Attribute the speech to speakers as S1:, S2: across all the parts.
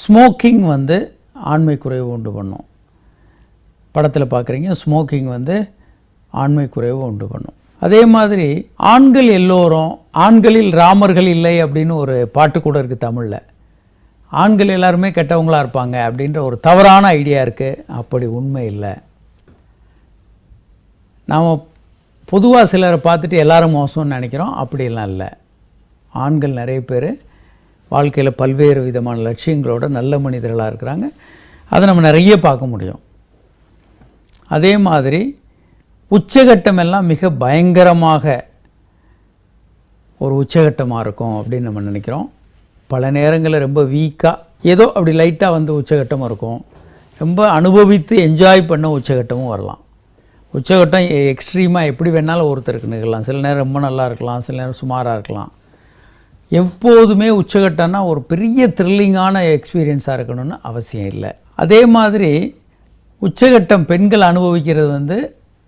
S1: Smoking வந்து ஆண்மை குறைவு உண்டு பண்ணும். படத்தில் பார்க்குறீங்க, ஸ்மோக்கிங் வந்து ஆண்மை குறைவு உண்டு பண்ணும். அதே மாதிரி ஆண்கள் எல்லோரும் ஆண்களில் ராமர்கள் இல்லை அப்படின்னு ஒரு பாட்டு கூட இருக்குது தமிழில். ஆண்கள் எல்லாருமே கெட்டவங்களாக இருப்பாங்க அப்படின்ற ஒரு தவறான ஐடியா இருக்குது. அப்படி உண்மை இல்லை. நாம் பொதுவாக சிலரை பார்த்துட்டு எல்லாரும் மோசம்னு நினைக்கிறோம். அப்படிலாம் இல்லை. ஆண்கள் நிறைய பேர் வாழ்க்கையில் பல்வேறு விதமான லட்சியங்களோட நல்ல மனிதர்களாக இருக்கிறாங்க. அதை நம்ம நிறைய பார்க்க முடியும். அதே மாதிரி உச்சகட்டம் எல்லாம் மிக பயங்கரமாக ஒரு உச்சகட்டமாக இருக்கும் அப்படின்னு நம்ம நினைக்கிறோம். பல நேரங்களில் ரொம்ப வீக்காக ஏதோ அப்படி லைட்டாக வந்து உச்சகட்டமும் இருக்கும். ரொம்ப அனுபவித்து என்ஜாய் பண்ண உச்சகட்டமும் வரலாம். உச்சகட்டம் எக்ஸ்ட்ரீமாக எப்படி வேணாலும் ஒருத்தருக்கு நிகழலாம். சில நேரம் ரொம்ப நல்லா இருக்கலாம், சில நேரம் சுமாராக இருக்கலாம். எப்போதுமே உச்சகட்டம்னா ஒரு பெரிய த்ரில்லிங்கான எக்ஸ்பீரியன்ஸாக இருக்கணும்னு அவசியம் இல்லை. அதே மாதிரி உச்சகட்டம் பெண்கள் அனுபவிக்கிறது வந்து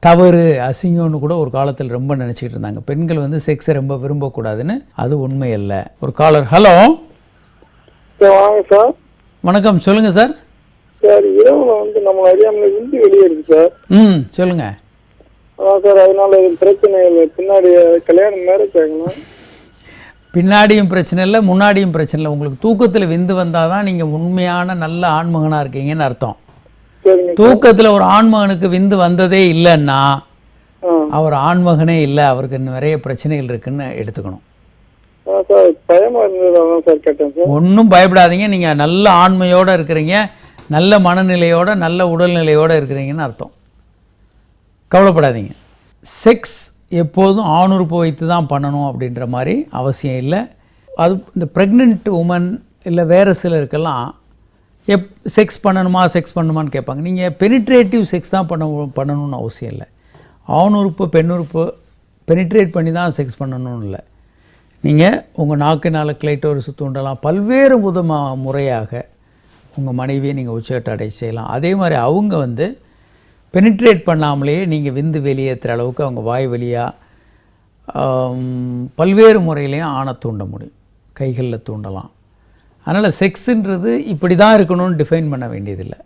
S1: தவறு, அசிங்கம்னு கூட ஒரு காலத்தில் ரொம்ப நினச்சிக்கிட்டு இருந்தாங்க. பெண்கள் வந்து செக்ஸை ரொம்ப விரும்பக்கூடாதுன்னு. அது உண்மை இல்லை. ஒரு காலர். Hello
S2: sir.
S1: வணக்கம், சொல்லுங்கள் சார்.
S2: சார், இரவுல வந்து நம்ம அறியாமல் விந்து வெளியேறுது சார்.
S1: சொல்லுங்கள்.
S2: அதான் சார், அதனால பிரச்சனை இல்லை. பின்னாடி கல்யாணம் மேரேஜ் ஆகணும்.
S1: பின்னாடியும் பிரச்சனை இல்லை, முன்னாடியும் பிரச்சனை இல்லை. உங்களுக்கு தூக்கத்தில் விந்து வந்தால் தான் நீங்கள் உண்மையான நல்ல ஆண்மகனாக இருக்கீங்கன்னு அர்த்தம். தூக்கத்தில் ஒரு ஆண்மகனுக்கு விந்து வந்ததே இல்லைன்னா அவர் ஆண்மகனே இல்லை, அவருக்கு நிறைய பிரச்சனைகள் இருக்குன்னு எடுத்துக்கணும். ஒன்றும் பயப்படாதீங்க. நீங்கள் நல்ல ஆண்மையோடு இருக்கிறீங்க, நல்ல மனநிலையோட நல்ல உடல்நிலையோடு இருக்கிறீங்கன்னு அர்த்தம். கவலைப்படாதீங்க. செக்ஸ் எப்போதும் ஆணுறுப்பு வைத்து தான் பண்ணணும் அப்படின்ற மாதிரி அவசியம் இல்லை. அது இந்த ப்ரெக்னென்ட் உமன் இல்லை வேறு சிலருக்கெல்லாம் செக்ஸ் பண்ணணுமான்னு கேட்பாங்க. நீங்கள் பெனிட்ரேட்டிவ் செக்ஸ் தான் பண்ணணும்னு அவசியம் இல்லை. ஆணுறுப்பு பெண்ணுறுப்பு பெனிட்ரேட் பண்ணி தான் செக்ஸ் பண்ணணும்னு இல்லை. நீங்கள் உங்கள் நாக்கினால் கிளைட்டோரிஸ் தூண்டலாம். பல்வேறு முறையாக உங்கள் மனைவியை நீங்கள் உச்சகட்ட அடை செய்யலாம். அதே மாதிரி அவங்க வந்து பெனிட்ரேட் பண்ணாமலேயே நீங்கள் விந்து வெளியேற்றுற அளவுக்கு அவங்க வாய் வழியாக பல்வேறு முறையிலையும் ஆணை தூண்ட முடியும். கைகளில் தூண்டலாம். அதனால் செக்ஸுன்றது இப்படி தான் இருக்கணும்னு டிஃபைன் பண்ண வேண்டியதில்லை.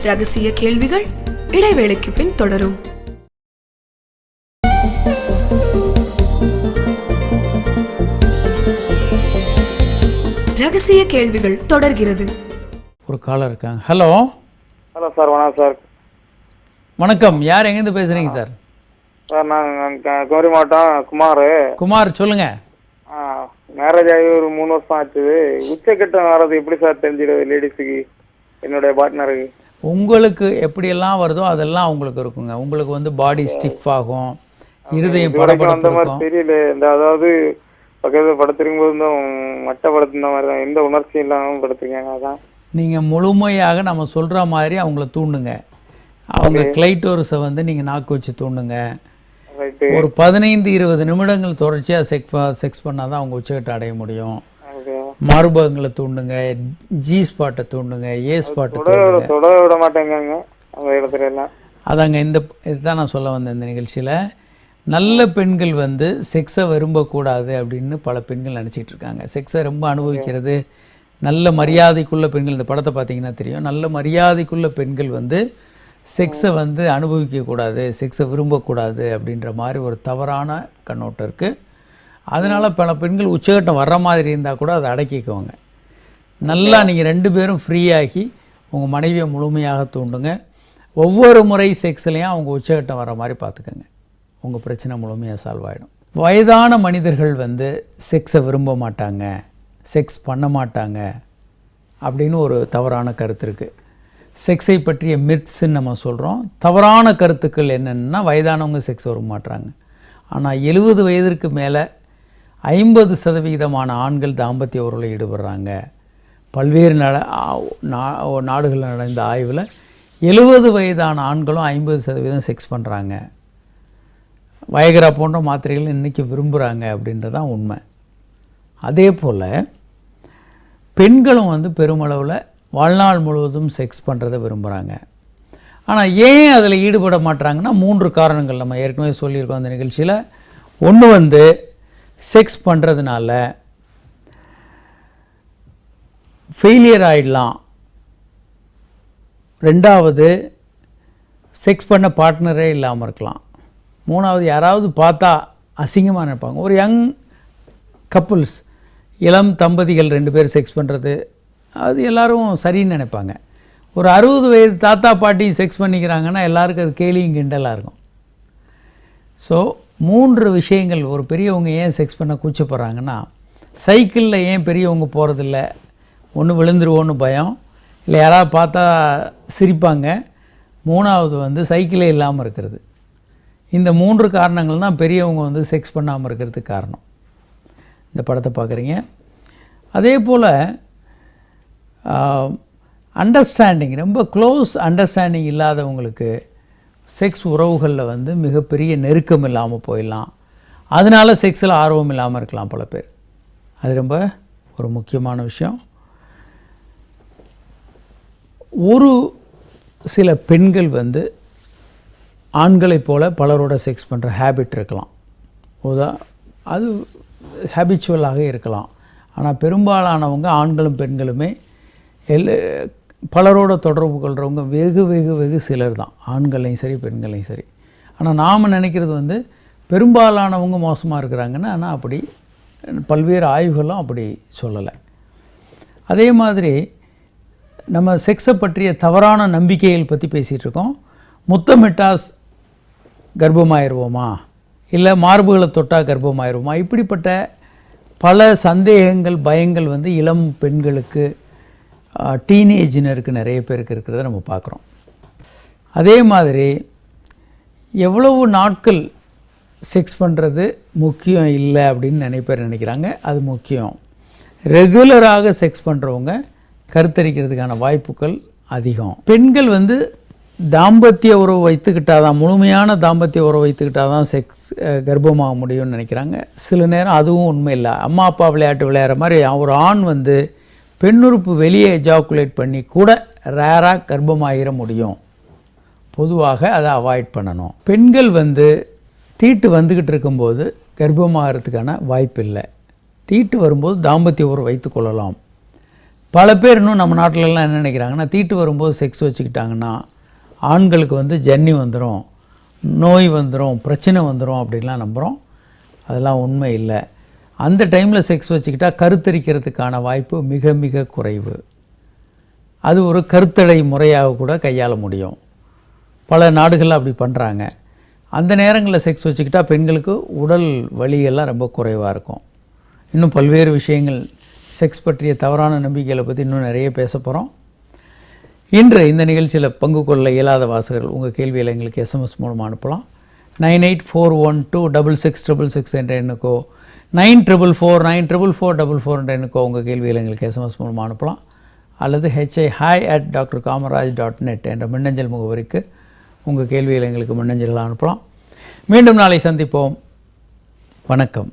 S3: ரகசிய கேள்விகள் இடைவேளைக்கு பின் தொடரும். ரகசிய கேள்விகள் தொடர்கிறது.
S1: ஒரு காலர் இருக்காங்க. ஹலோ.
S2: Hello sir. வணக்கம் சார்.
S1: வணக்கம். யார் எங்கேருந்து பேசுகிறீங்க சார்?
S2: சார், நான் குமரி மாவட்டம் குமார்.
S1: குமார், சொல்லுங்கள்.
S2: மேரேஜ் ஆகி ஒரு 3 வருஷம் ஆச்சு. உச்சக்கட்டம் வர்றது எப்படி சார் தெரிஞ்சிடுது லேடிஸுக்கு, என்னுடைய பார்ட்னருக்கு?
S1: உங்களுக்கு எப்படியெல்லாம் வருதோ அதெல்லாம் உங்களுக்கு இருக்குங்க. உங்களுக்கு வந்து பாடி ஸ்டிஃப் ஆகும், இருதயம்
S2: அந்த மாதிரி தெரியல. அதாவது பக்கத்தில் படுத்திருக்கும் போது மட்டை படுத்துன மாதிரி தான், எந்த உணர்ச்சியும் இல்லாமல் படுத்துருக்காங்க. அதான்
S1: நீங்கள் முழுமையாக நம்ம சொல்கிற மாதிரி அவங்கள தூண்டுங்க. அவங்க கிளைட்டோரிஸை வந்து நீங்கள் நாக்கு வச்சு தூண்டுங்க. ஒரு 15-20 நிமிடங்கள் தொடர்ச்சியாக செக்ஸ் பண்ணால் தான் அவங்க உச்சக்கட்டை அடைய முடியும். மார்பகங்களை தூண்டுங்க, ஜி ஸ்பாட்டை தூண்டுங்க, ஏ ஸ்பாட்டை தூண்டுங்க.
S2: தொட விட மாட்டேங்க அந்த இடத்துல எல்லாம்.
S1: அதாங்க இதுதான் நான் சொல்ல வந்தேன் இந்த நிகழ்ச்சியில். நல்ல பெண்கள் வந்து செக்ஸை விரும்பக்கூடாது அப்படின்னு பல பெண்கள் நினச்சிக்கிட்டு இருக்காங்க. செக்ஸை ரொம்ப அனுபவிக்கிறது, நல்ல மரியாதைக்குள்ள பெண்கள், இந்த படத்தை பார்த்தீங்கன்னா தெரியும், நல்ல மரியாதைக்குள்ள பெண்கள் வந்து செக்ஸை வந்து அனுபவிக்கக்கூடாது, செக்ஸை விரும்பக்கூடாது அப்படின்ற மாதிரி ஒரு தவறான கண்ணோட்டம் இருக்குது. அதனால் பல பெண்கள் உச்சகட்டம் வர்ற மாதிரி இருந்தால் கூட அதை அடக்கிக்குவாங்க. நல்லா நீங்கள் 2 பேரும் ஃப்ரீயாகி உங்கள் மனைவியை முழுமையாக தூண்டுங்க. ஒவ்வொரு முறை செக்ஸ்லேயும் அவங்க உச்சகட்டம் வர மாதிரி பார்த்துக்கோங்க. உங்கள் பிரச்சனை முழுமையாக சால்வ் ஆகிடும். வயதான மனிதர்கள் வந்து செக்ஸை விரும்ப மாட்டாங்க, செக்ஸ் பண்ண மாட்டாங்க அப்படின்னு ஒரு தவறான கருத்து இருக்குது. செக்ஸை பற்றிய மித்ஸ்ன்னு நம்ம சொல்கிறோம். தவறான கருத்துக்கள் என்னென்னா, வயதானவங்க செக்ஸ் விரும்ப மாட்டாங்க. ஆனால் 70 வயதிற்கு மேலே 50% ஆண்கள் தாம்பத்திய உறவில் ஈடுபடுறாங்க. பல்வேறு நாடுகளில் நடந்த ஆய்வில் 70 வயதான ஆண்களும் 50% செக்ஸ் பண்ணுறாங்க. வயகரா போன்ற மாத்திரைகள் இன்றைக்கி விரும்புகிறாங்க அப்படின்றதான் உண்மை. அதே போல் பெண்களும் வந்து பெருமளவில் வாழ்நாள் முழுவதும் செக்ஸ் பண்ணுறதை விரும்புகிறாங்க. ஆனால் ஏன் அதில் ஈடுபட மாட்டாங்கன்னா 3 காரணங்கள் நம்ம ஏற்கனவே சொல்லியிருக்கோம் அந்த நிகழ்ச்சியில். ஒன்று வந்து செக்ஸ் பண்ணுறதுனால ஃபெயிலியர் ஆகிடலாம். ரெண்டாவது, செக்ஸ் பண்ண பார்ட்னரே இல்லாமல் இருக்கலாம். மூணாவது, யாராவது பார்த்தா அசிங்கமாக நினைப்பாங்க. ஒரு யங் கப்புள்ஸ், இளம் தம்பதிகள் 2 பேர் செக்ஸ் பண்ணுறது அது எல்லோரும் சரின்னு நினைப்பாங்க. ஒரு 60 வயது தாத்தா பாட்டி செக்ஸ் பண்ணிக்கிறாங்கன்னா எல்லாருக்கும் அது கேலியும் கிண்டலாக இருக்கும். ஸோ 3 விஷயங்கள். ஒரு பெரியவங்க ஏன் செக்ஸ் பண்ண கூச்சப்படுறாங்கன்னா, சைக்கிளில் ஏன் பெரியவங்க போகிறதில்ல? ஒன்று விழுந்துருவோன்னு பயம், இல்லை யாராவது பார்த்தா சிரிப்பாங்க. 3வது சைக்கிளே இல்லாமல் இருக்கிறது. இந்த 3 காரணங்கள் தான் பெரியவங்க செக்ஸ் பண்ணாமல் இருக்கிறதுக்கு காரணம். இந்த படத்தை பார்க்குறீங்க. அதே போல் அண்டர்ஸ்டாண்டிங், ரொம்ப க்ளோஸ் அண்டர்ஸ்டாண்டிங் இல்லாதவங்களுக்கு செக்ஸ் உறவுகளில் மிகப்பெரிய நெருக்கம் இல்லாமல் போயிடலாம். அதனால செக்ஸில் ஆர்வம் இல்லாமல் இருக்கலாம் பல பேர். அது ரொம்ப ஒரு முக்கியமான விஷயம். ஒரு சில பெண்கள் ஆண்களைப் போல் பலரோட செக்ஸ் பண்ணுற ஹேபிட் இருக்கலாம். அது ஹேபிச்சுவலாக இருக்கலாம். ஆனால் பெரும்பாலானவங்க, ஆண்களும் பெண்களுமே பலரோட தொடர்பு கொள்கிறவங்க வெகு வெகு வெகு சிலர் தான், ஆண்களையும் சரி பெண்களையும் சரி. ஆனால் நாம் நினைக்கிறது பெரும்பாலானவங்க மோசமாக இருக்கிறாங்கன்னா, ஆனால் அப்படி பல்வேறு ஆய்வுகளும் அப்படி சொல்லலை. அதே மாதிரி நம்ம செக்ஸை பற்றிய தவறான நம்பிக்கைகள் பற்றி பேசிகிட்டு இருக்கோம். முத்தமிட்டால் கர்ப்பமாயிருவோமா, இல்லை மார்புகளை தொட்டால் கர்ப்பமாயிருவோமா, இப்படிப்பட்ட பல சந்தேகங்கள், பயங்கள் இளம் பெண்களுக்கு, டீனேஜினருக்கு நிறைய பேருக்கு இருக்கிறத நம்ம பார்க்குறோம். அதே மாதிரி எவ்வளவு நாட்கள் செக்ஸ் பண்ணுறது முக்கியம் இல்லை அப்படின்னு நிறைய பேர் நினைக்கிறாங்க. அது முக்கியம். ரெகுலராக செக்ஸ் பண்ணுறவங்க கருத்தரிக்கிறதுக்கான வாய்ப்புகள் அதிகம். பெண்கள் தாம்பத்திய உறவு வைத்துக்கிட்டால் தான், முழுமையான தாம்பத்திய உறவு வைத்துக்கிட்டால் தான் செக்ஸ் கர்ப்பமாக முடியும்னு நினைக்கிறாங்க. சில நேரம் அதுவும் உண்மை இல்லை. அம்மா அப்பா விளையாட்டு விளையாடுற மாதிரி ஒரு ஆண் பெண்ணுறுப்பு வெளியே எஜாக்குலேட் பண்ணி கூட ரேராக கர்ப்பமாகிற முடியும். பொதுவாக அதை அவாய்ட் பண்ணணும். பெண்கள் தீட்டு வந்துக்கிட்டு இருக்கும்போது கர்ப்பமாகறதுக்கான வாய்ப்பு இல்லை. தீட்டு வரும்போது தாம்பத்திய உறவு வைத்து கொள்ளலாம். பல பேர் இன்னும் நம்ம நாட்டிலலாம் என்ன நினைக்கிறாங்கன்னா, தீட்டு வரும்போது செக்ஸ் வச்சுக்கிட்டாங்கன்னா ஆண்களுக்கு ஜன்னி வந்துடும், நோய் வந்துடும், பிரச்சனை வந்துடும் அப்படின்லாம் நம்புகிறோம். அதெல்லாம் உண்மை இல்லை. அந்த டைமில் செக்ஸ் வச்சுக்கிட்டால் கருத்தரிக்கிறதுக்கான வாய்ப்பு மிக மிக குறைவு. அது ஒரு கருத்தடை முறையாக கூட கையாள முடியும். பல நாடுகளில் அப்படி பண்ணுறாங்க. அந்த நேரங்களில் செக்ஸ் வச்சுக்கிட்டால் பெண்களுக்கு உடல் வலியெல்லாம் ரொம்ப குறைவாக இருக்கும். இன்னும் பல்வேறு விஷயங்கள், செக்ஸ் பற்றிய தவறான நம்பிக்கைகளை பற்றி இன்னும் நிறைய பேச போகிறோம். இன்று இந்த நிகழ்ச்சியில் பங்கு கொள்ள இயலாத வாசகர்கள் உங்கள் கேள்வியில் எங்களுக்கு எஸ்எம்எஸ் மூலமாக அனுப்பலாம். 9841266666 என்ற எண்ணுக்கோ, 94494444 என்ற எண்ணுக்கோ உங்கள் கேள்வியில் எங்களுக்கு எஸ்எம்எஸ் மூலமாக அனுப்பலாம். அல்லது hi@drkamaraj.net என்ற மின்னஞ்சல் முகவரிக்கு உங்கள் கேள்வியில் எங்களுக்கு மின்னஞ்சல்கள் அனுப்பலாம். மீண்டும் நாளை சந்திப்போம். வணக்கம்.